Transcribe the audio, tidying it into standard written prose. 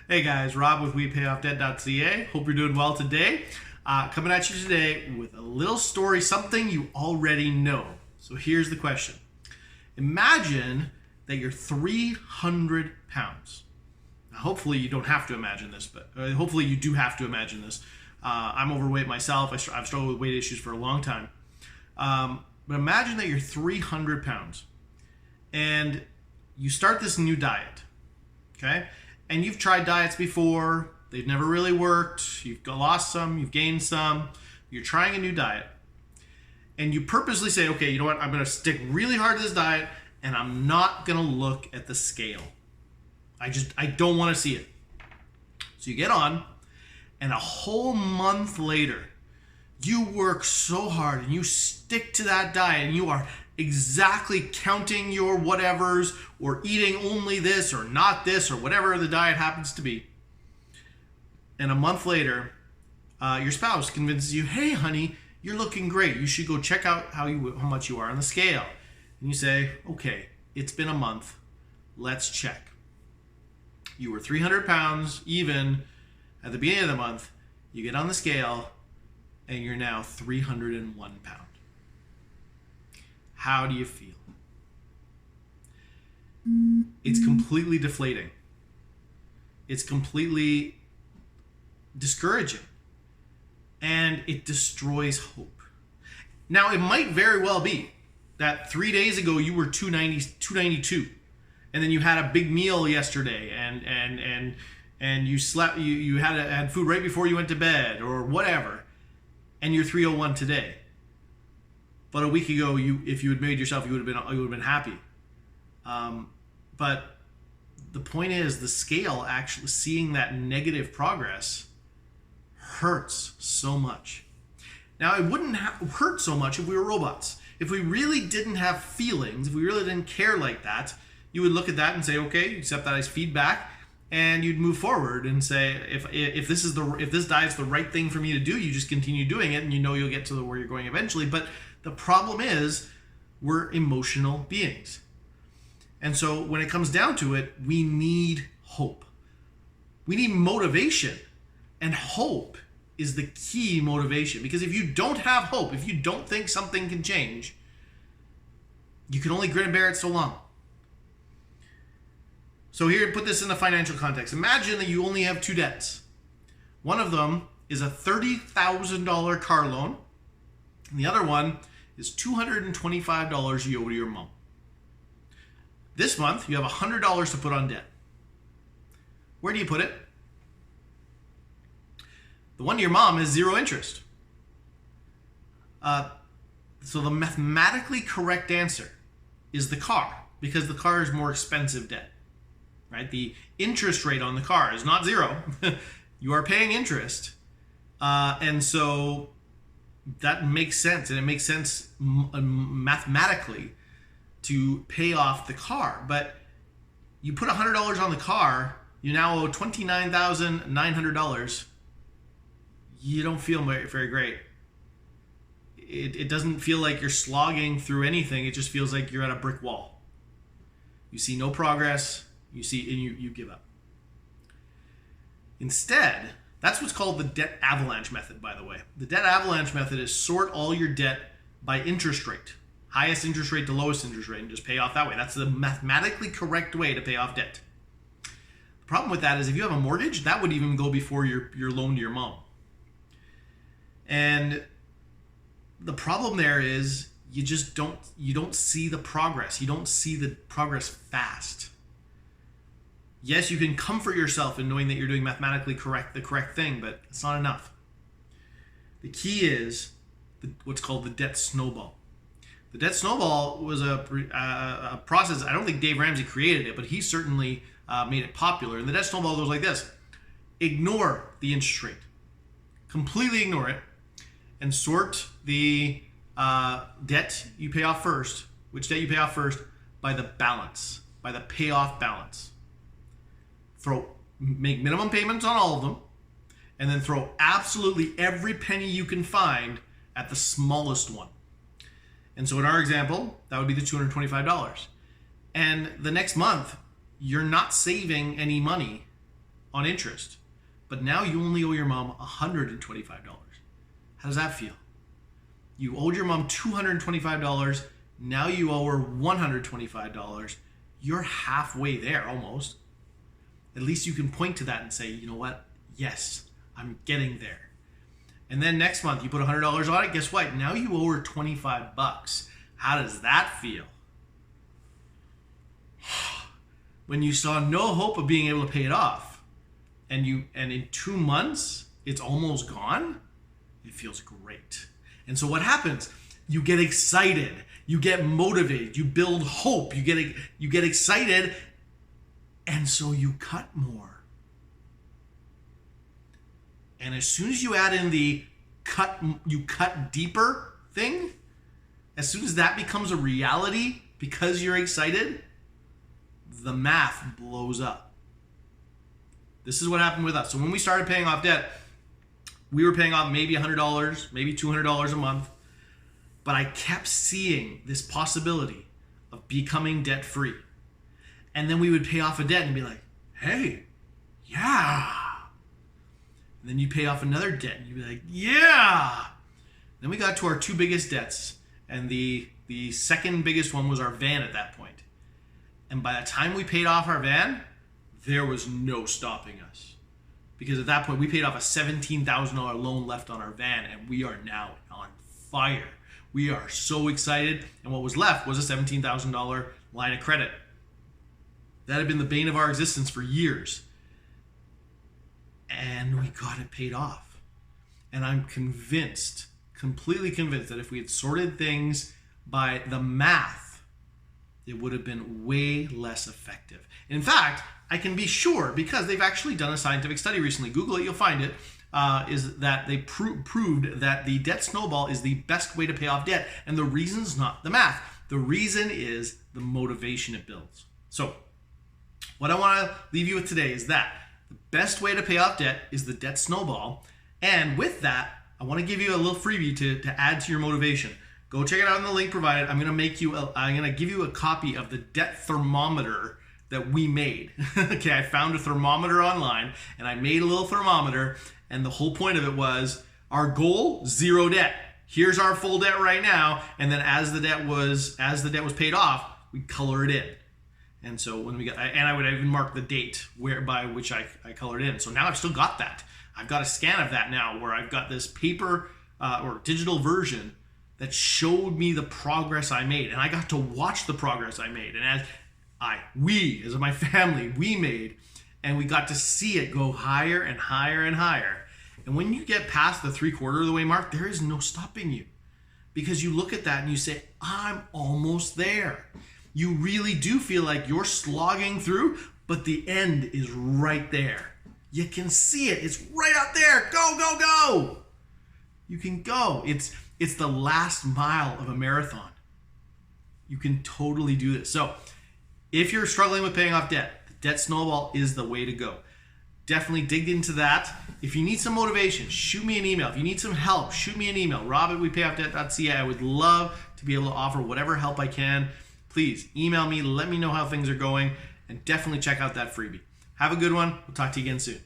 Hey guys, Rob with WePayOffDebt.ca. Hope you're doing well today. Coming at you today with a little story, something you already know. So here's the question. Imagine that you're 300 pounds. Now, hopefully you don't have to imagine this, but hopefully you do have to imagine this. I'm overweight myself. I've struggled with weight issues for a long time. But imagine that you're 300 pounds and you start this new diet, okay? And you've tried diets before, they've never really worked, you've lost some, you've gained some, you're trying a new diet, and you purposely say, okay, you know what, I'm gonna stick really hard to this diet, and I'm not gonna look at the scale. I don't wanna see it. So you get on, and a whole month later, you work so hard, and you stick to that diet, and you are exactly counting your whatevers or eating only this or not this or whatever the diet happens to be. And a month later, your spouse convinces you, hey honey, you're looking great. You should go check out how much you are on the scale. And you say, okay, it's been a month. Let's check. You were 300 pounds even at the beginning of the month. You get on the scale and you're now 301 pounds. How do you feel? It's completely deflating. It's completely discouraging. And it destroys hope. Now, it might very well be that 3 days ago you were 292, and then you had a big meal yesterday, and you slept, you had food right before you went to bed, or whatever, and you're 301 today. But a week ago, if you had made yourself, you would have been happy. But the point is, the scale, actually seeing that negative progress hurts so much. Now, it wouldn't hurt so much if we were robots. If we really didn't have feelings, if we really didn't care like that, you would look at that and say, okay, you accept that as feedback, and you'd move forward and say, if this diet's the right thing for me to do, you just continue doing it, and you know you'll get to where you're going eventually. But the problem is, we're emotional beings. And so when it comes down to it, we need hope. We need motivation. And hope is the key motivation. Because if you don't have hope, if you don't think something can change, you can only grin and bear it so long. So here, put this in the financial context. Imagine that you only have two debts. One of them is a $30,000 car loan, and the other one is $225 you owe to your mom. This month, you have $100 to put on debt. Where do you put it? The one to your mom is zero interest. So the mathematically correct answer is the car, because the car is more expensive debt, right? The interest rate on the car is not zero. You are paying interest. And so that makes sense, and it makes sense mathematically to pay off the car. But you put $100 on the car, you now owe $29,900. You don't feel very great. It doesn't feel like you're slogging through anything. It just feels like you're at a brick wall. You see no progress. You give up. Instead, that's what's called the debt avalanche method, by the way. The debt avalanche method is sort all your debt by interest rate. Highest interest rate to lowest interest rate, and just pay off that way. That's the mathematically correct way to pay off debt. The problem with that is if you have a mortgage, that would even go before your loan to your mom. And the problem there is you don't see the progress. You don't see the progress fast. Yes, you can comfort yourself in knowing that you're doing mathematically the correct thing, but it's not enough. The key is what's called the debt snowball. The debt snowball was a process. I don't think Dave Ramsey created it, but he certainly made it popular. And the debt snowball goes like this. Ignore the interest rate. Completely ignore it. And sort the debt you pay off first, which debt you pay off first, by the balance, by the payoff balance. Make minimum payments on all of them, and then throw absolutely every penny you can find at the smallest one. And so in our example, that would be the $225. And the next month, you're not saving any money on interest. But now you only owe your mom $125. How does that feel? You owed your mom $225. Now you owe her $125. You're halfway there almost. At least you can point to that and say, you know what? Yes, I'm getting there. And then next month you put $100 on it. Guess what? Now you owe her $25. How does that feel? When you saw no hope of being able to pay it off, and in 2 months it's almost gone, it feels great. And so what happens? You get excited, you get motivated, you build hope, you get excited, and so you cut more. And as soon as you add in the you cut deeper thing, as soon as that becomes a reality because you're excited, the math blows up. This is what happened with us. So when we started paying off debt, we were paying off maybe $100, maybe $200 a month. But I kept seeing this possibility of becoming debt free. And then we would pay off a debt and be like, hey, yeah. And then you pay off another debt and you'd be like, yeah. Then we got to our 2 biggest debts. And the second biggest one was our van at that point. And by the time we paid off our van, there was no stopping us. Because at that point, we paid off a $17,000 loan left on our van, and we are now on fire. We are so excited. And what was left was a $17,000 line of credit. That had been the bane of our existence for years. And we got it paid off. And I'm convinced, completely convinced, that if we had sorted things by the math, it would have been way less effective. In fact, I can be sure, because they've actually done a scientific study recently, Google it, you'll find it, is that they proved that the debt snowball is the best way to pay off debt. And the reason's not the math. The reason is the motivation it builds. So what I want to leave you with today is that the best way to pay off debt is the debt snowball. And with that, I want to give you a little freebie to add to your motivation. Go check it out in the link provided. I'm going to give you a copy of the debt thermometer that we made. Okay, I found a thermometer online and I made a little thermometer, and the whole point of it was our goal, 0 debt. Here's our full debt right now, and then as the debt was paid off, we color it in. And so when we got, and I would even mark the date by which I colored in. So now I've still got that. I've got a scan of that now where I've got this paper or digital version that showed me the progress I made, and I got to watch the progress I made. And as my family, we made, and we got to see it go higher and higher and higher. And when you get past the 3/4 of the way mark, there is no stopping you, because you look at that and you say, I'm almost there. You really do feel like you're slogging through, but the end is right there. You can see it. It's right out there. Go, go, go. You can go. It's the last mile of a marathon. You can totally do this. So if you're struggling with paying off debt, the debt snowball is the way to go. Definitely dig into that. If you need some motivation, shoot me an email. If you need some help, shoot me an email, rob@wepayoffdebt.ca. I would love to be able to offer whatever help I can. Please email me, let me know how things are going, and definitely check out that freebie. Have a good one. We'll talk to you again soon.